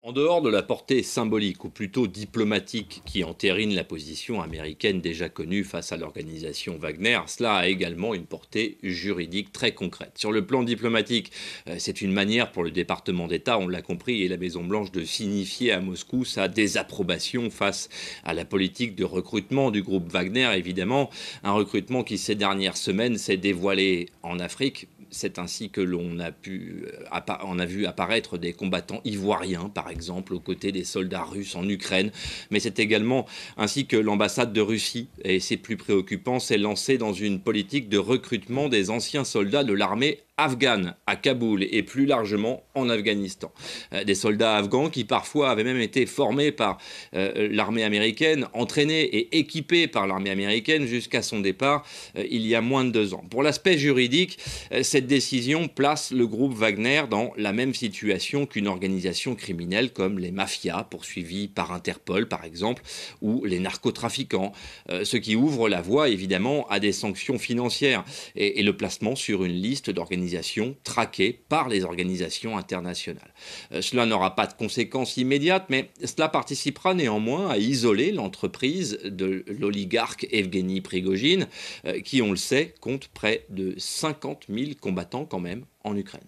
En dehors de la portée symbolique ou plutôt diplomatique qui entérine la position américaine déjà connue face à l'organisation Wagner, cela a également une portée juridique très concrète. Sur le plan diplomatique, c'est une manière pour le département d'État, on l'a compris, et la Maison-Blanche de signifier à Moscou sa désapprobation face à la politique de recrutement du groupe Wagner, évidemment, un recrutement qui ces dernières semaines s'est dévoilé en Afrique. C'est ainsi que on a vu apparaître des combattants ivoiriens, par exemple, aux côtés des soldats russes en Ukraine. Mais c'est également ainsi que l'ambassade de Russie, et c'est plus préoccupant, s'est lancée dans une politique de recrutement des anciens soldats de l'armée afghane à Kaboul et plus largement en Afghanistan. Des soldats afghans qui parfois avaient même été formés par l'armée américaine, entraînés et équipés par l'armée américaine jusqu'à son départ il y a moins de 2 ans. Pour l'aspect juridique, cette décision place le groupe Wagner dans la même situation qu'une organisation criminelle comme les mafias poursuivies par Interpol par exemple ou les narcotrafiquants, ce qui ouvre la voie évidemment à des sanctions financières et le placement sur une liste d'organisations traquées par les organisations internationales. Cela n'aura pas de conséquences immédiates, mais cela participera néanmoins à isoler l'entreprise de l'oligarque Evgeny Prigojine, qui, on le sait, compte près de 50 000 combattants quand même en Ukraine.